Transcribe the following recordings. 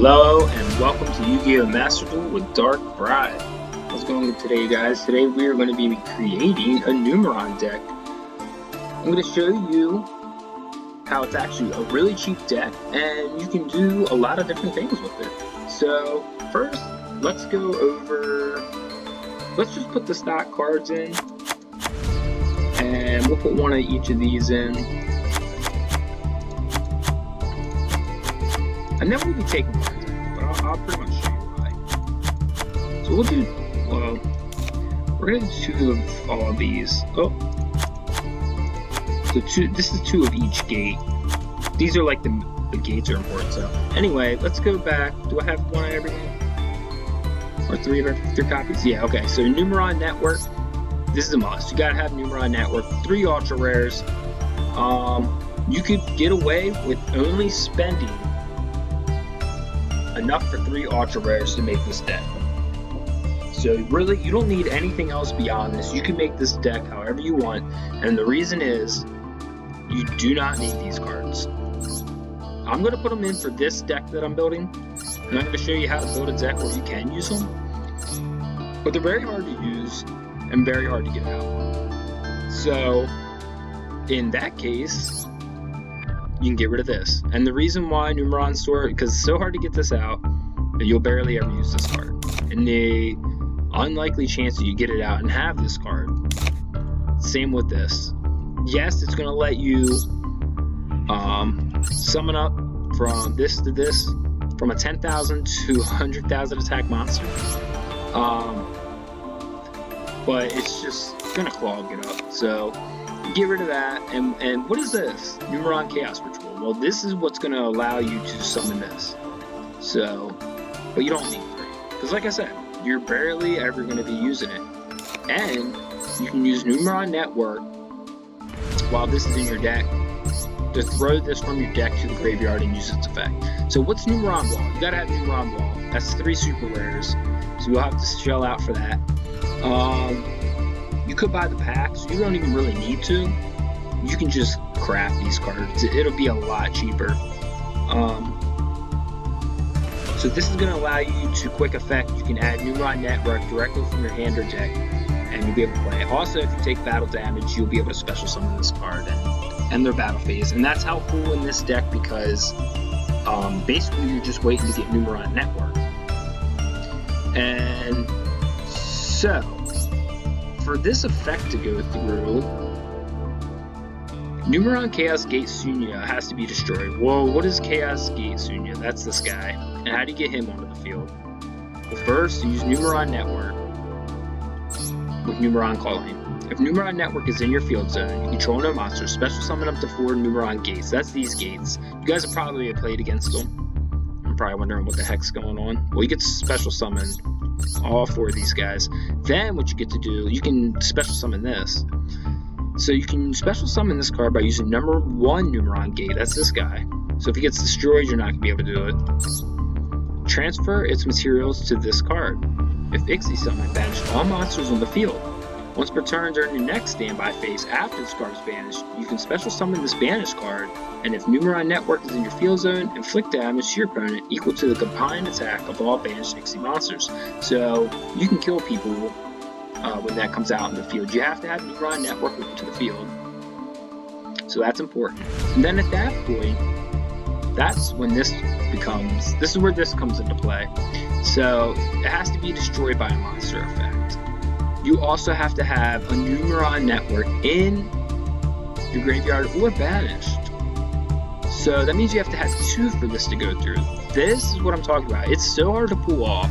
Hello and welcome to Yu-Gi-Oh! Master Duel with Dark Bride. How's it going today, guys? Today we are going to be creating a Numeron deck. I'm going to show you how it's actually a really cheap deck and you can do a lot of different things with it. So first, let's just put the stock cards in and we'll put one of each of these in. And then we'll be taking cards out, but I'll pretty much show you why. So we're going to do two of all of these. This is two of each gate. These are like the gates are important, so. Anyway, let's go back. Do I have one of everything? Or three copies? Yeah, okay, so Numeron Network. This is a must. You gotta have Numeron Network. 3 ultra rares. You could get away with only spending enough for 3 ultra rares to make this deck. So really, you don't need anything else beyond this. You can make this deck however you want, and the reason is you do not need these cards. I'm going to put them in for this deck that I'm building, and I'm going to show you how to build a deck where you can use them, but they're very hard to use and very hard to get out. So in that case, you can get rid of this. And the reason why Numeron Store, because it's so hard to get this out that you'll barely ever use this card. And the unlikely chance that you get it out and have this card, same with this. Yes, it's going to let you summon up from this to this, from a 10,000 to 100,000 attack monster. But it's just going to clog it up. So get rid of that. And what is this? Numeron-Cost ritual. Well, this is what's going to allow you to summon this. So, but you don't need 3. Because like I said, you're barely ever going to be using it. And you can use Numeron Network while this is in your deck to throw this from your deck to the graveyard and use its effect. So what's Numeron Wall? You got to have Numeron Wall. That's 3 super rares. So you'll have to shell out for that. You could buy the packs. You don't even really need to. You can just craft these cards. It'll be a lot cheaper. So this is going to allow you to quick effect. You can add Numeron Network directly from your hand or deck, and you'll be able to play it. Also, if you take battle damage, you'll be able to special summon this card and end their battle phase. And that's helpful in this deck because basically you're just waiting to get Numeron Network. And so for this effect to go through, Numeron-Cost Gate Sunya has to be destroyed. Well, what is Chaos Gate Sunya? That's this guy. And how do you get him onto the field? Well, first, you use Numeron Network with Numeron Calling. If Numeron Network is in your field zone, you control no monsters, special summon up to 4 Numeron Gates. That's these gates. You guys have probably played against them. I'm probably wondering what the heck's going on. Well, you get to special summon all 4 of these guys. Then what you get to do, you can special summon this. So you can special summon this card by using number 1 Numeron Gate. That's this guy. So if he gets destroyed, you're not going to be able to do it. Transfer its materials to this card. If Ixie Summon, banish all monsters on the field. Once per turn during your next standby phase after this card is banished, you can special summon this banished card, and if Numeron Network is in your field zone, inflict damage to your opponent equal to the combined attack of all banished Ixie monsters. So you can kill people when that comes out in the field. You have to have Numeron Network into the field. So that's important. And then at that point, that's when this is where this comes into play. So it has to be destroyed by a monster effect. You also have to have a Numeron Network in your graveyard or banished. So that means you have to have 2 for this to go through. This is what I'm talking about. It's so hard to pull off,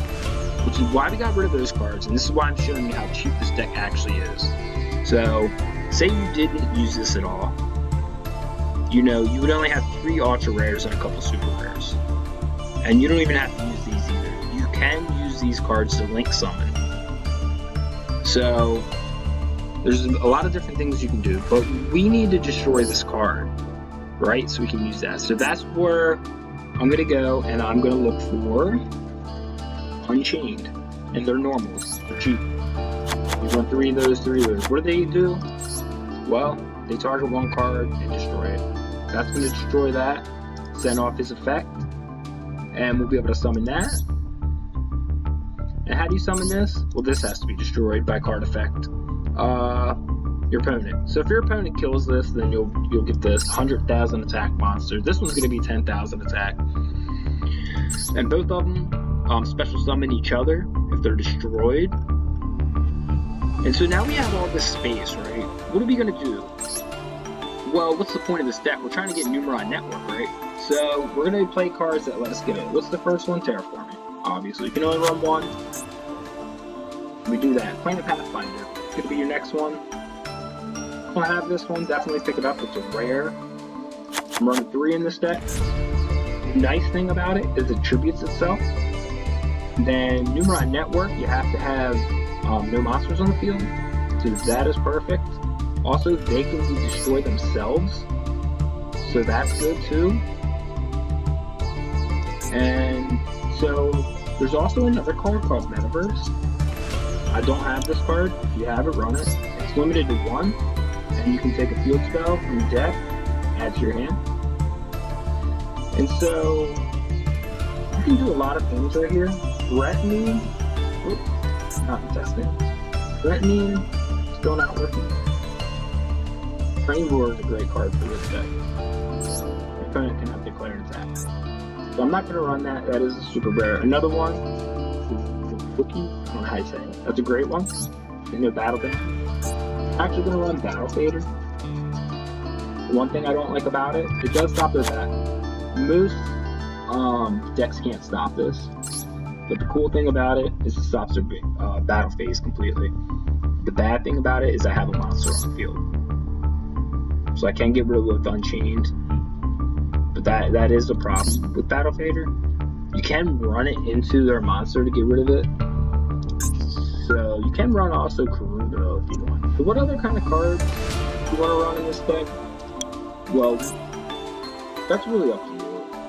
which is why we got rid of those cards, and this is why I'm showing you how cheap this deck actually is. So, say you didn't use this at all. You know, you would only have 3 ultra rares and a couple super rares. And you don't even have to use these either. You can use these cards to link summon. So, there's a lot of different things you can do, but we need to destroy this card, right? So we can use that. So that's where I'm going to go, and I'm going to look for Unchained, and they're normals. They're cheap. You want 3 of those, 3 of those. What do they do? Well, they target 1 card and destroy it. That's going to destroy that, send off his effect, and we'll be able to summon that. And how do you summon this? Well, this has to be destroyed by card effect. Your opponent. So if your opponent kills this, then you'll get this 100,000 attack monster. This one's going to be 10,000 attack. And both of them special summon each other if they're destroyed. And so now we have all this space, right? What are we going to do? Well, what's the point of this deck? We're trying to get Numeron Network, right? So we're going to play cards that let us get it. What's the first one? Terraforming. Obviously, you can only run one. We do that. Planet Pathfinder. It's going to be your next one. If I have this one, definitely pick it up. It's a rare. I'm running 3 in this deck. The nice thing about it is it tributes itself. Then Numeron Network, you have to have no monsters on the field. So that is perfect. Also, they can destroy themselves. So that's good too. And so there's also another card called Metaverse. I don't have this card. If you have it, run it. It's limited to 1. And you can take a field spell from the deck, add to your hand. And so you can do a lot of things right here. Threatening, not testing. Threatening, still not working. Train Roar is a great card for this deck. Your opponent can have declared attack. So I'm not going to run that. That is a super rare. Another one, Wookie, I don't know how you say it. That's a great one. In their battle deck. I'm actually going to run Battle Fader. One thing I don't like about it, it does stop their attack. Most decks can't stop this. But the cool thing about it is it stops their battle phase completely. The bad thing about it is I have a monster on the field. So I can get rid of Unchained. But that is a problem with Battle Fader. You can run it into their monster to get rid of it. So you can run also Karudo if you want. So what other kind of cards do you want to run in this deck? Well, that's really up to you.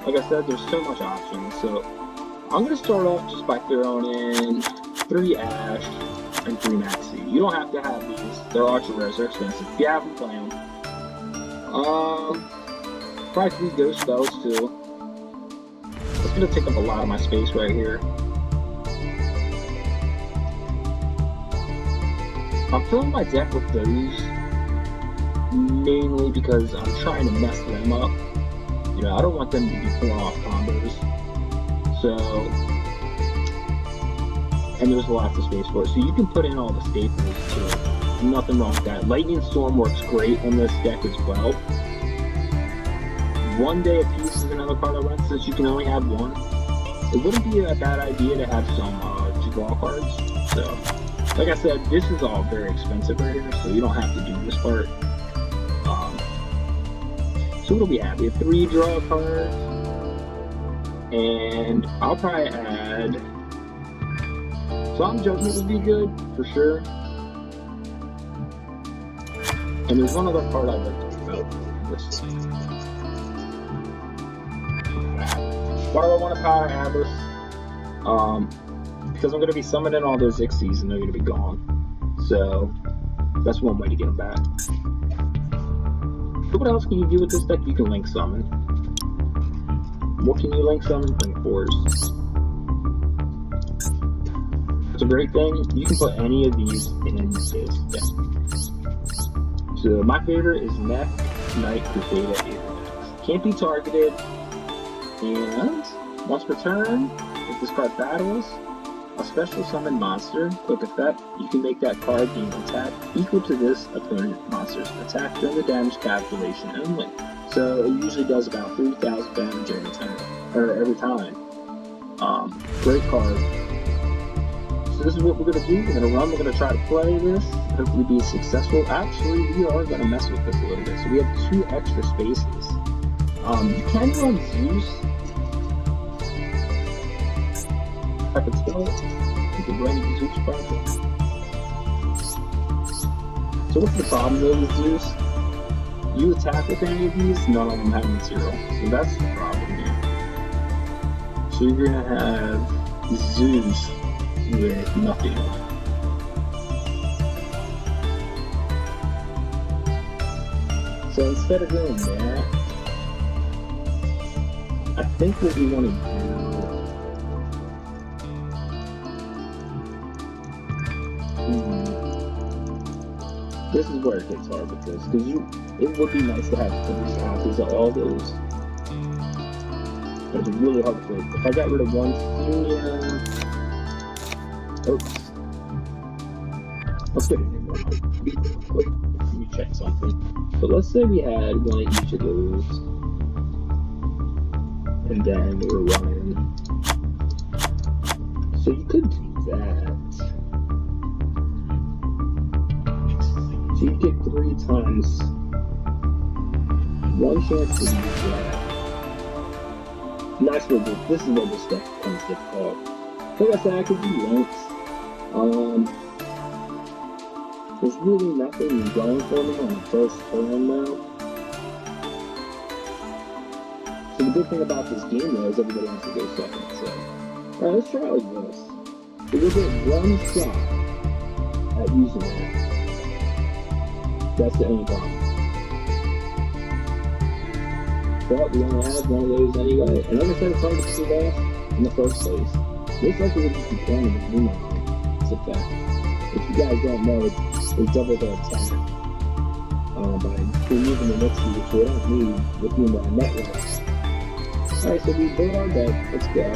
Like I said, there's so much options. So I'm going to start off just by throwing in 3 Ash and 3 Maxi. You don't have to have these. They're archer rares. They're expensive. If you have them, play them. Probably 3 Ghost Spells too. It's going to take up a lot of my space right here. I'm filling my deck with those mainly because I'm trying to mess them up. You know, I don't want them to be pulling off combos. So, and there's lots of space for it. So you can put in all the staples too. Nothing wrong with that. Lightning Storm works great on this deck as well. One Day of Peace is another card I run since you can only have one. It wouldn't be a bad idea to have some draw cards. So, like I said, this is all very expensive right here, so you don't have to do this part. So what do we have? We have 3 draw cards. And I'll probably add Solemn Judgment would be good for sure. And there's one other card I'd like to develop. Why do I want to power Abyss? Because I'm going to be summoning all those Ixies and they're going to be gone. So that's one way to get them back. So what else can you do with this deck? You can link summon. What can you link summon? Link 4s. It's a great thing. You can put any of these in this deck. So my favorite is Mech Knight Crusader Apex. Can't be targeted. And once per turn, if this card battles a special summon monster, quick effect, you can make that card gain attack equal to this opponent monster's attack during the damage calculation only. So it usually does about 3,000 damage every time. Great card. So this is what we're gonna do. We're gonna run. We're gonna try to play this. Hopefully be successful. Actually, we are gonna mess with this a little bit. So we have 2 extra spaces. You can run Zeus. If I can spell it, you can run the Zeus project. So what's the problem though with Zeus? You attack with any of these, none of them have material. So that's the problem here. So you're gonna have Zeus with nothing on it. So instead of doing that, I think what we want to do This is where it gets hard with this, because it would be nice to have 3 copies of all those. But it's really hard to fit. If I got rid of one Sunya... Oops. Let's get it in real quick. Let me check something. But let's say we had one of each of those. And then we were running. So you could do that. So you get 3 times 1 chance to use that. And that's where this is where this stuff becomes difficult. So like I said, I could do links. There's really nothing going for me on the first turn now. So the good thing about this game though is everybody wants to go second. So, alright, let's try it like this. So we'll get 1 shot at using that. That's the only problem. But we only have one of those anyway. And like I said, it's hard to see that in the first place. Looks like we'll just be playing with Numeron-Cost effect. If you guys don't know, they double the attack. By removing the next few, which we don't need with Numeron-Network. Alright, so we build our deck. Let's go.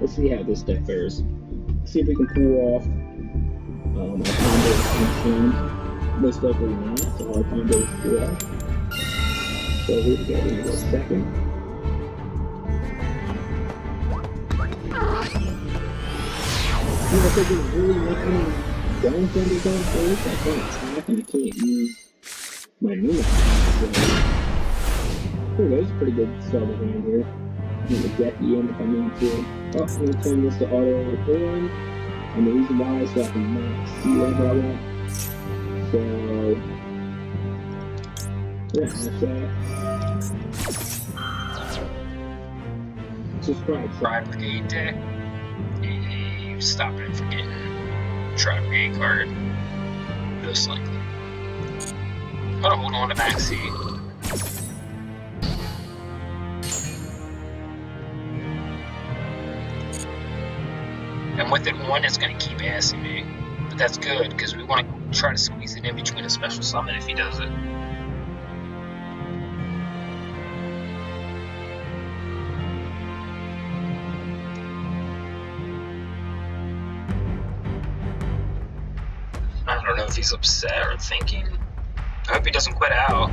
Let's see how this deck fares. See if we can pull off our combo function. Most likely not, so our combo is Duel. So here we go, we're gonna go second. I think there's really nothing going for me going first. I can't attack and I can't use my Numeron. So there we go, it's a pretty good starter hand here. I'm gonna get the end if I need to. Oh, I'm gonna turn this to auto on. And the reason why is so I can max see whatever I want. So yeah, that's just Tri Brigade deck. You stop it from getting Tri Brigade card. Most likely. Gotta hold on to Maxi. And with it one, it's going to keep asking me. But that's good, because we want to try to squeeze it in between a special summon if he does it. I don't know if he's upset or thinking. I hope he doesn't quit out.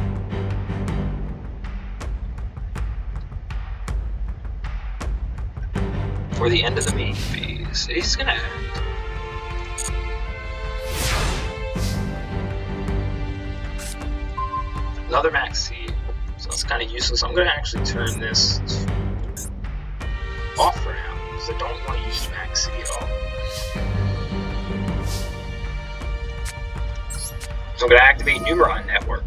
For the end of the main phase, he's gonna act. Another Maxi, so it's kind of useless. I'm gonna actually turn this off for now because I don't want to use Maxi at all. So I'm gonna activate Numeron-Network.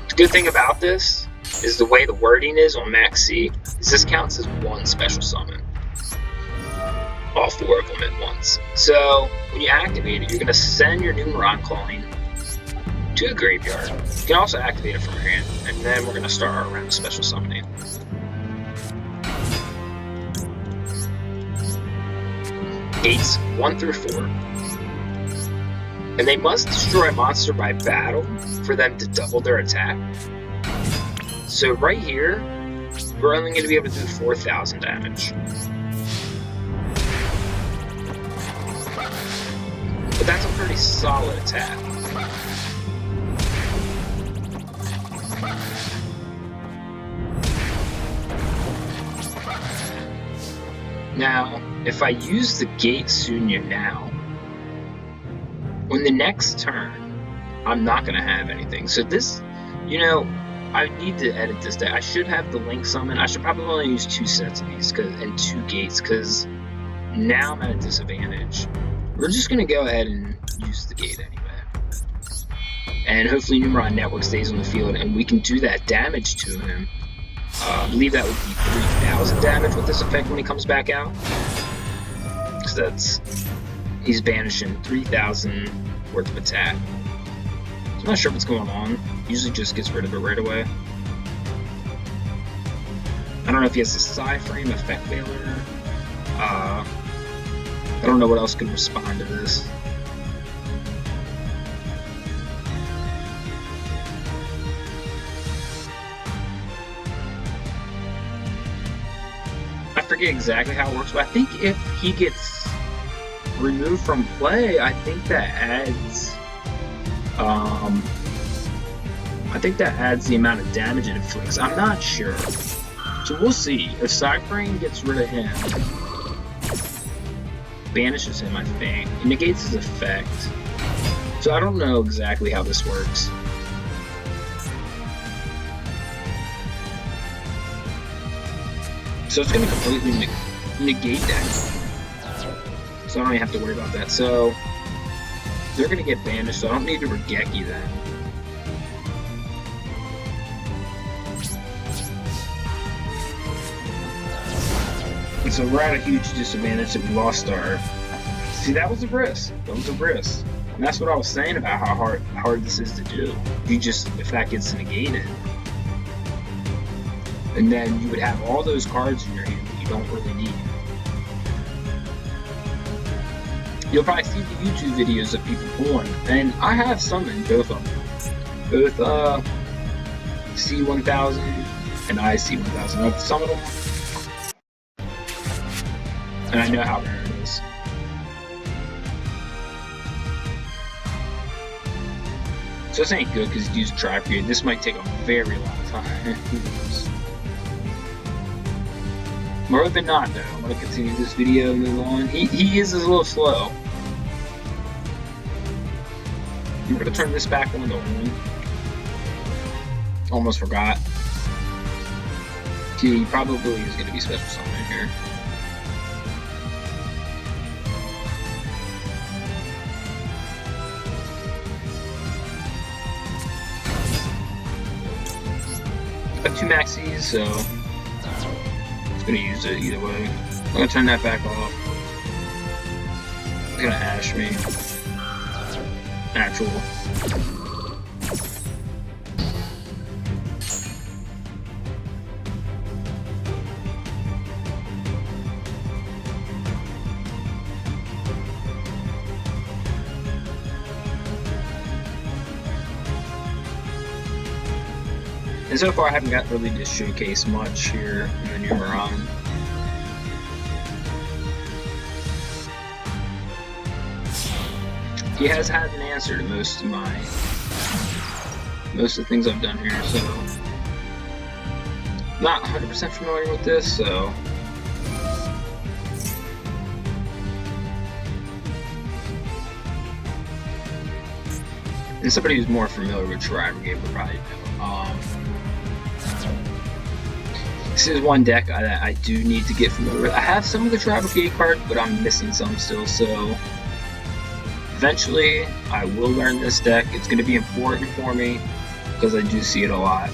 The good thing about this is the way the wording is on Maxi is this counts as 1 special summon. All 4 of them at once. So when you activate it, you're going to send your Numeron coin to the graveyard. You can also activate it from your hand, and then we're going to start our round of special summoning. Gates 1 through 4. And they must destroy a monster by battle for them to double their attack. So right here, we're only going to be able to do 4,000 damage. But that's a pretty solid attack. Now, if I use the Gate Sunya now, on the next turn, I'm not going to have anything. So this, you know, I need to edit this deck. I should have the Link Summon. I should probably only use 2 sets of these and 2 gates, because now I'm at a disadvantage. We're just going to go ahead and use the gate anyway. And hopefully Numeron-Network stays on the field, and we can do that damage to him I believe that would be 3,000 damage with this effect when he comes back out. Because he's banishing 3,000 worth of attack. So I'm not sure what's going on. Usually just gets rid of it right away. I don't know if he has a side frame effect failure. I don't know what else could respond to this. I forget exactly how it works, but I think if he gets removed from play, I think that adds the amount of damage it inflicts. I'm not sure. So we'll see. If Sideframe gets rid of him, banishes him, I think. It negates his effect. So I don't know exactly how this works. So it's going to completely negate that. So I don't even have to worry about that. So they're going to get banished, so I don't need to Regeki then. And so we're at a huge disadvantage that we lost our... See, that was a risk. That was a risk. And that's what I was saying about how hard this is to do. If that gets negated. And then you would have all those cards in your hand that you don't really need. You'll probably see the YouTube videos of people pulling, and I have summoned both of them. Both C1000 and IC1000. I've summoned them. And I know how rare it is. So this ain't good because you use a try period. This might take a very long time. More than not, though, I'm going to continue this video and move on. He is a little slow. I'm going to turn this back on to on. Almost forgot. He probably is going to be special summon here. I have 2 maxis, so I'm gonna use it either way. I'm gonna turn that back off. It's gonna ash me. Natural. And so far I haven't got really to showcase much here in the Numeron. He has had an answer to most of the things I've done here, so not 100% familiar with this, so and somebody who's more familiar with Tri Brigade would probably know. This is one deck that I do need to get familiar with. I have some of the Tri Brigade cards, but I'm missing some still, so eventually I will learn this deck. It's going to be important for me because I do see it a lot.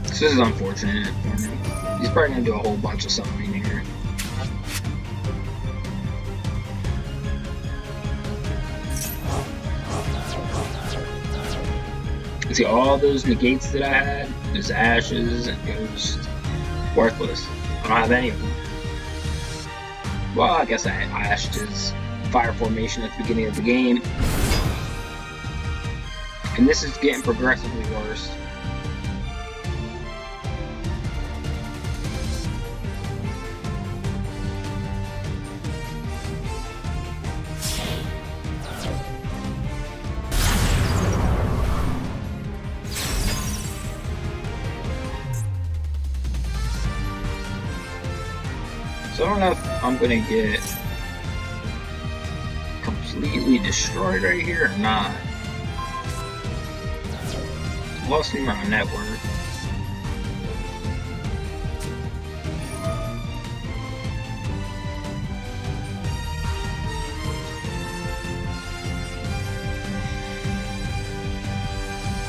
This is unfortunate for me. He's probably going to do a whole bunch of summoning here. See, all those negates that I had, those ashes, and those worthless. I don't have any of them. Well, I guess I ashed his fire formation at the beginning of the game. And this is getting progressively worse. So I don't know if I'm gonna get completely destroyed right here or not. Lost Numeron Network.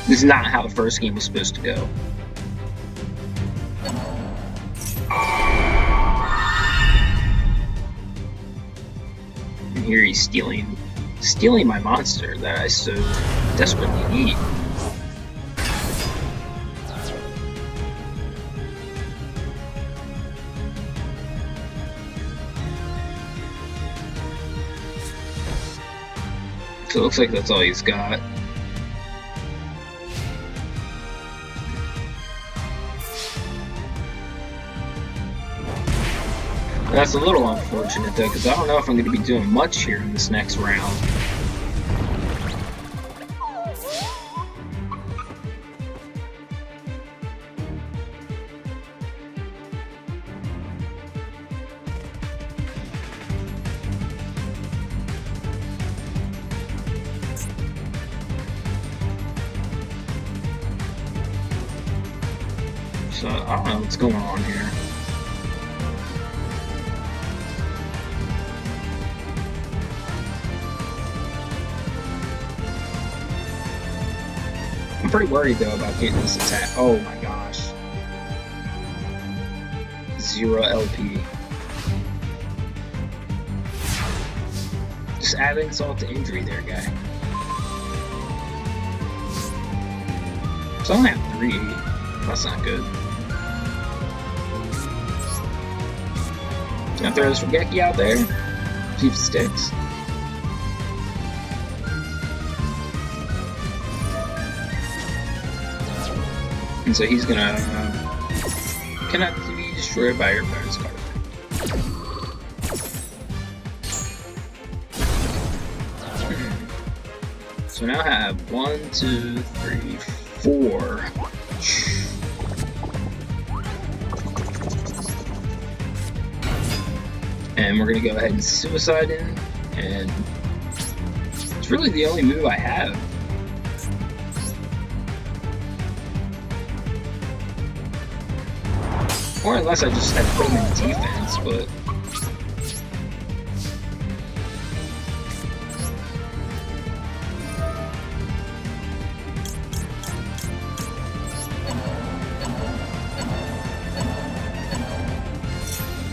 This is not how the first game was supposed to go. And here he's stealing my monster that I so desperately need. So it looks like that's all he's got. That's a little unfortunate though, because I don't know if I'm going to be doing much here in this next round. So I don't know what's going on here. I'm pretty worried though about getting this attack. Oh my gosh. 0 LP. Just add insult to injury there, guy. So I only have 3. That's not good. Gonna throw this Regeki out there. See if it sticks. And so he's gonna cannot be destroyed by your opponent's card. So now I have 1, 2, 3, 4. And we're gonna go ahead and suicide him, and it's really the only move I have. Or unless I just had to put him in defense, but...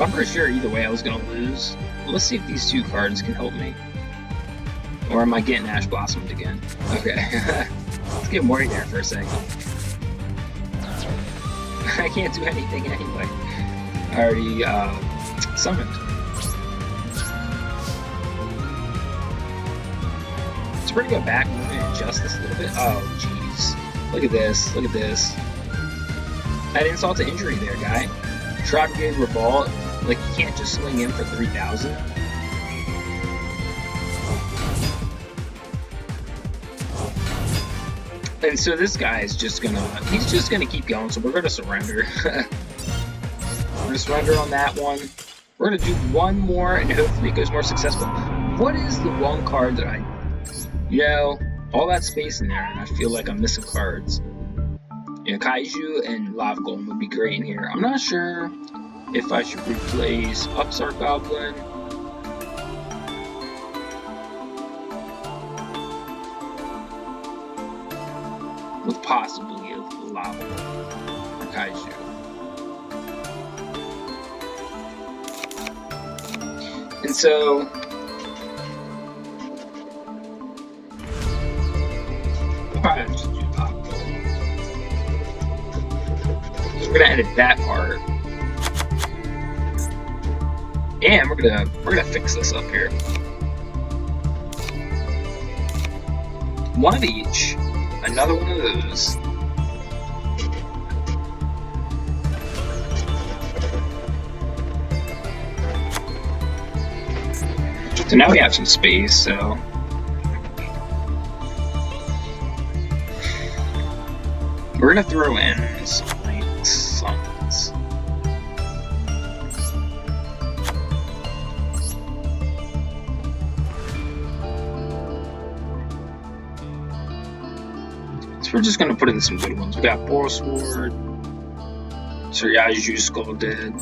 I'm pretty sure either way I was going to lose. Let's see if these 2 cards can help me. Or am I getting Ash Blossomed again? Okay. Let's get worried there for a second. I can't do anything anyway. I already summoned. It's pretty good back. We're going to adjust this a little bit. Oh, jeez. Look at this. Look at this. That insult to injury there, guy. Try to get Revolt. Like, you can't just swing in for 3,000. And so this guy is just he's just gonna keep going, so we're gonna surrender. We're gonna surrender on that one. We're gonna do one more, and hopefully it goes more successful. What is the one card that all that space in there, and I feel like I'm missing cards. Kaiju and Lava Golem would be great in here. I'm not sure if I should replace Upstart Goblin. With possibly a Lava or Kaiju. And so probably just do Lava Golem. So we're gonna edit that part. And we're gonna fix this up here. One of each. Another one of those. So now we have some space, so we're gonna throw in some like summons. we're just gonna put in some good ones. We got Boral Sword, Suryaju Skull Dead,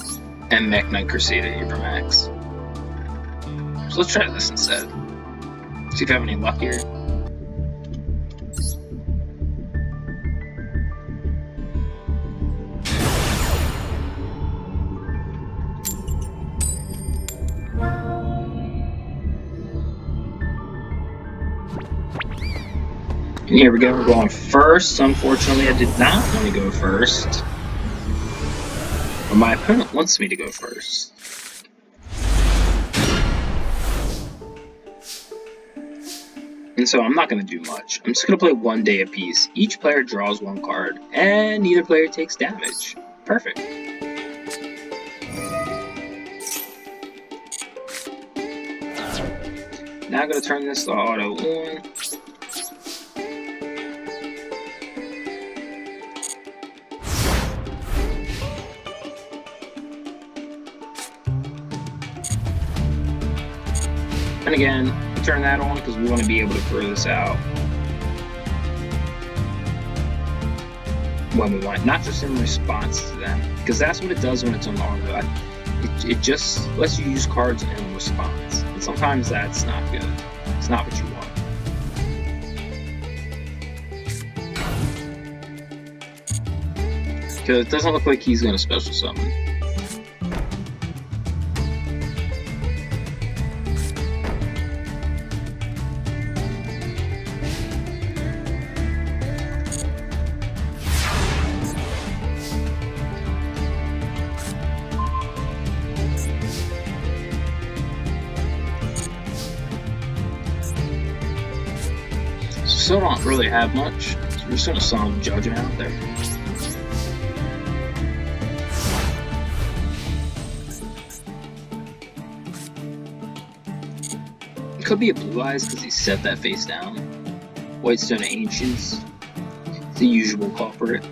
and Mech Knight Crusader here for Max. So let's try this instead. See if I have any luck here. And here we go, we're going first. Unfortunately, I did not want to go first. But my opponent wants me to go first. And so I'm not going to do much. I'm just going to play 1 day apiece. Each player draws 1 card, and neither player takes damage. Perfect. Now I'm going to turn this to auto on. And again, turn that on because we want to be able to throw this out when we want, not just in response to them, because that's what it does when it's on auto. It just lets you use cards in response, and sometimes that's not good. It's not what you want. Because it doesn't look like he's going to special summon. Still don't really have much, so we're just gonna summon Judgment out there. It could be a Blue Eyes because he set that face down. Whitestone Ancients, the usual culprit.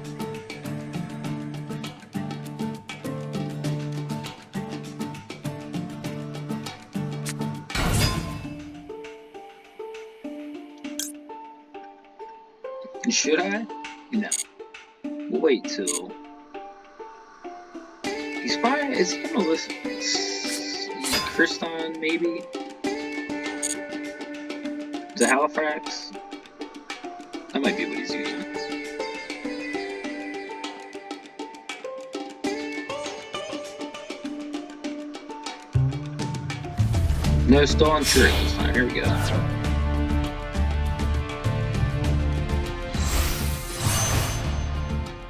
Should I? No. We'll wait till... He's probably... Is he gonna listen? Kriston, maybe? The Halifax? That might be what he's using. No, still unsure at this time. Here we go.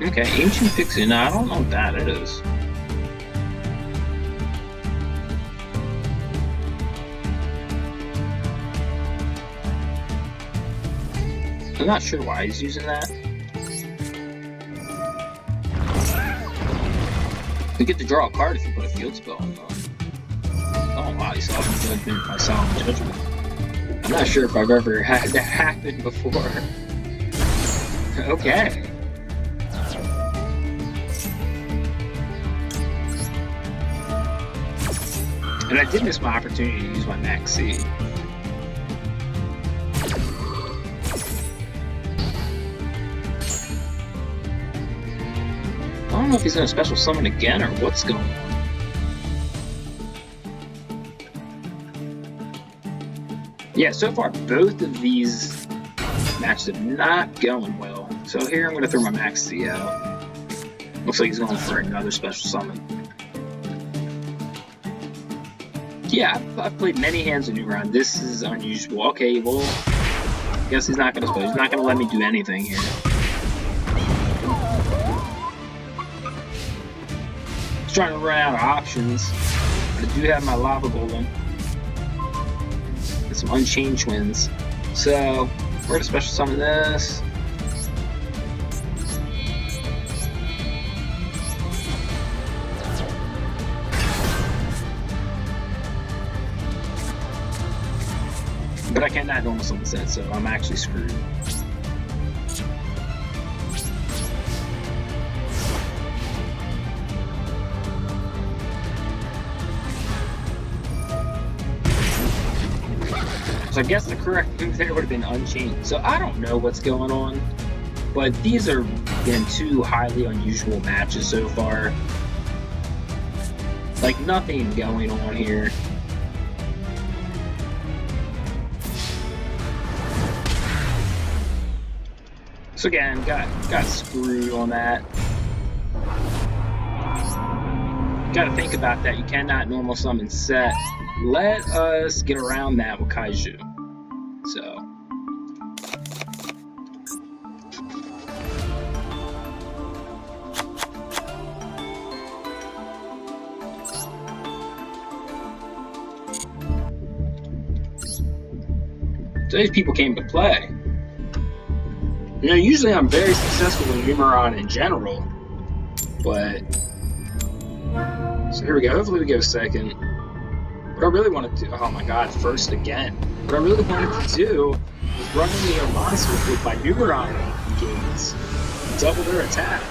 Okay, Ancient Pixie. Now, I don't know what that is. I'm not sure why he's using that. You get to draw a card if you put a field spell on them. Oh wow, he's Solemn Judgment by Solemn Judgment. I'm not sure if I've ever had that happen before. Okay. And I did miss my opportunity to use my Max C. I don't know if he's going to special summon again or what's going on. Yeah, so far both of these matches have not going well. So here I'm going to throw my Max C out. Looks like he's going for another special summon. Yeah, I've played many hands of Numeron. This is unusual. Okay, well, I guess he's not going to special. He's not going to let me do anything here. Just trying to run out of options. But I do have my Lava Golem. And some Unchained Twins. So, we're going to special summon this. But I cannot normal summon set, so I'm actually screwed. So I guess the correct move there would have been Unchained. So I don't know what's going on. But these are, again, two highly unusual matches so far. Like, nothing going on here. So again, got screwed on that. Gotta think about that. You cannot normal summon set. Let us get around that with Kaiju. So. These people came to play. You know, usually I'm very successful with Numeron in general, but so here we go. Hopefully we go second. What I really wanted to do, oh my god, first again. What I really wanted to do was run into their monsters with my Numeron games, double their attack.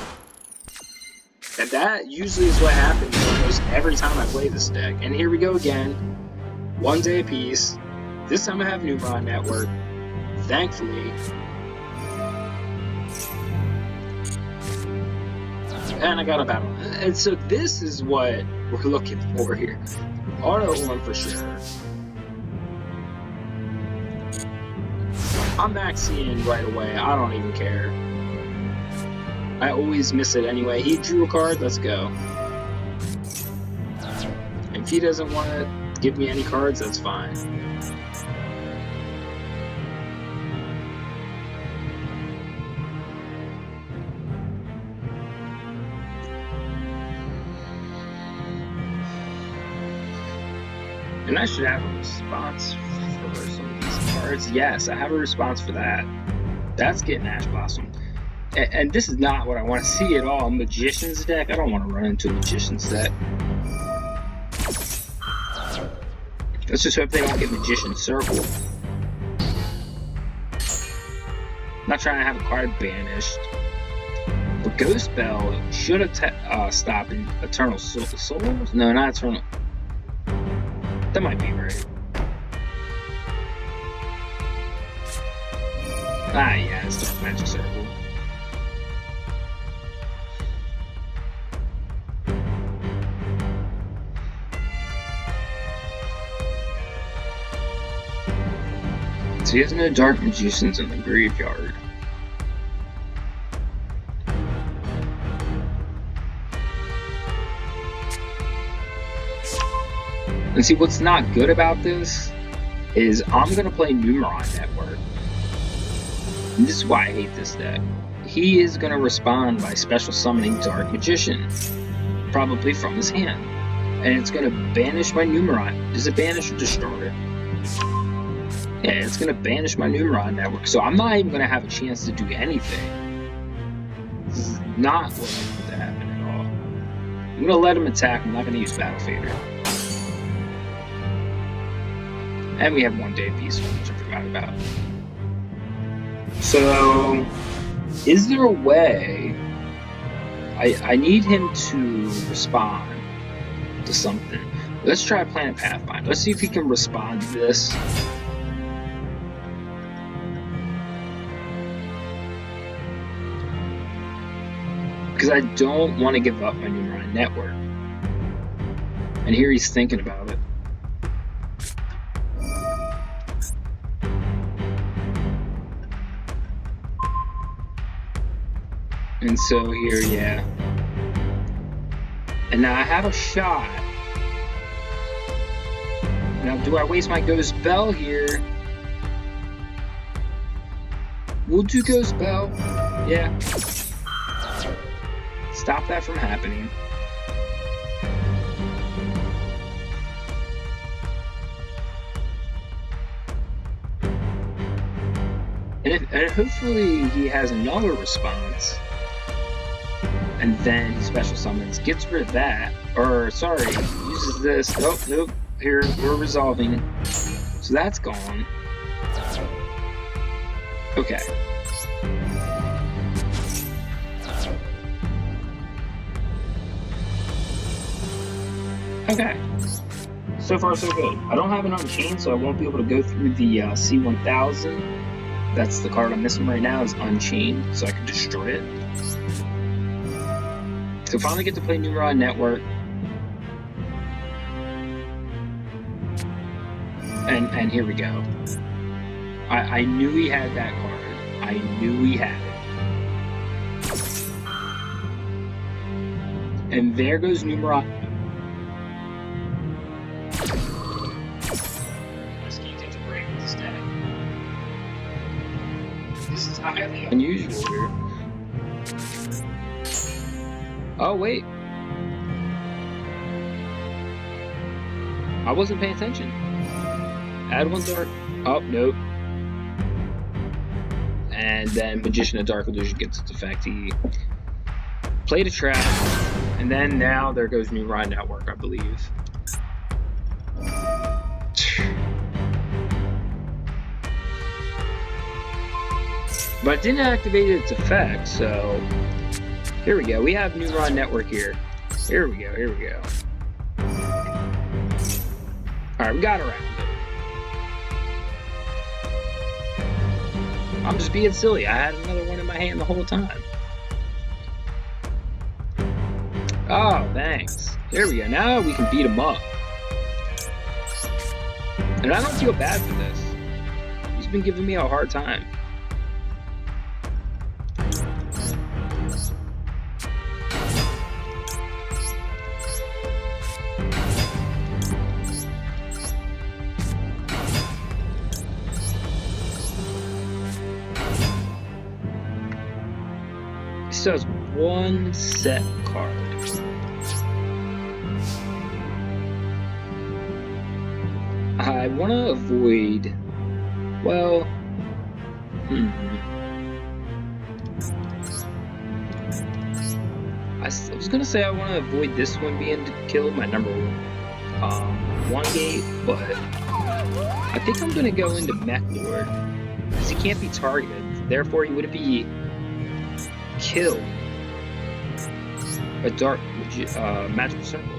And that usually is what happens almost every time I play this deck. And here we go again. 1 day apiece. This time I have Numeron Network, thankfully. And I got a battle. And so this is what we're looking for here. Auto one for sure. I'm maxing right away. I don't even care. I always miss it anyway. He drew a card. Let's go. If he doesn't want to give me any cards, that's fine. And I should have a response for some of these cards. Yes, I have a response for that. That's getting Ash Blossom. And this is not what I want to see at all. Magician's deck? I don't want to run into a Magician's deck. Let's just hope they don't get Magician's Circle. Not trying to have a card banished. But Ghost Bell should have stopped in Eternal Souls? No, not Eternal. That might be right. Ah, yeah, it's Dark Magic Circle. So he has no Dark Magicians in the graveyard. And see, what's not good about this is I'm going to play Numeron Network. And this is why I hate this deck. He is going to respond by special summoning Dark Magician, probably from his hand. And it's going to banish my Numeron. Does it banish or destroy? Yeah, it's going to banish my Numeron Network. So I'm not even going to have a chance to do anything. This is not what I want to happen at all. I'm going to let him attack. I'm not going to use Battle Fader. And we have 1 day apiece, which I forgot about. So, is there a way... I need him to respond to something. Let's try Planet Pathfinder. Let's see if he can respond to this. Because I don't want to give up my Numeron Network. And here he's thinking about it. And so here, yeah. And now I have a shot. Now, do I waste my Ghost Bell here? We'll do Ghost Bell. Yeah. Stop that from happening. And hopefully he has another response. And then he special summons, gets rid of that, or sorry, uses this. Oh, nope, here, we're resolving. So that's gone. Okay. Okay. So far, so good. I don't have it on chain, so I won't be able to go through the C1000. That's the card I'm missing right now, is Unchained, so I can destroy it. So finally get to play Numeron Network. And here we go. I knew he had that card. I knew he had it. And there goes Numeron. This is highly unusual here. Oh, wait. I wasn't paying attention. Add one dark. Oh, nope. And then Magician of Dark Illusion gets its effect. He played a trap. And then now there goes Numeron Network, I believe. But it didn't activate its effect, so here we go. We have Numeron Network here. Here we go, here we go. Alright, we got around it. I'm just being silly. I had another one in my hand the whole time. Oh, thanks. There we go. Now we can beat him up. And I don't feel bad for this. He's been giving me a hard time. He still has one set card. I want to avoid, well, I was going to say I want to avoid this one being killed, my number one gate, but I think I'm going to go into Mech Lord, because he can't be targeted, therefore he wouldn't be killed. A dark magical circle.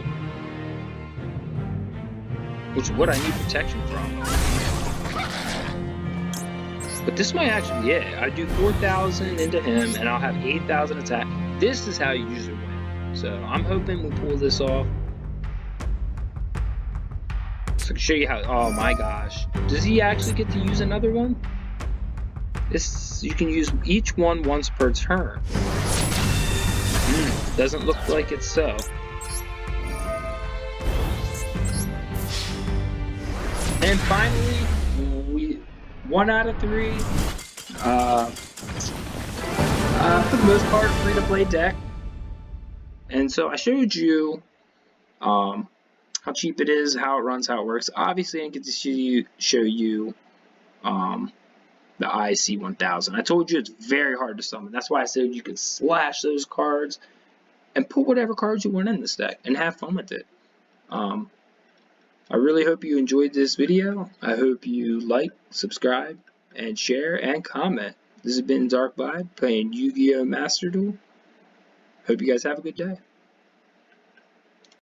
Which is what I need protection from. But this might actually be it. I do 4,000 into him, and I'll have 8,000 attack. This is how you usually win. So I'm hoping we pull this off. So I can show you how. Oh my gosh! Does he actually get to use another one? This, you can use each one once per turn. Doesn't look like it's so. And finally, we 1 out of 3. For the most part, free-to-play deck. And so I showed you how cheap it is, how it runs, how it works. Obviously, I didn't get to show you the IC1000. I told you it's very hard to summon. That's why I said you could slash those cards and put whatever cards you want in this deck and have fun with it. I really hope you enjoyed this video. I hope you like, subscribe, and share, and comment. This has been Dark Vibe playing Yu-Gi-Oh! Master Duel. Hope you guys have a good day.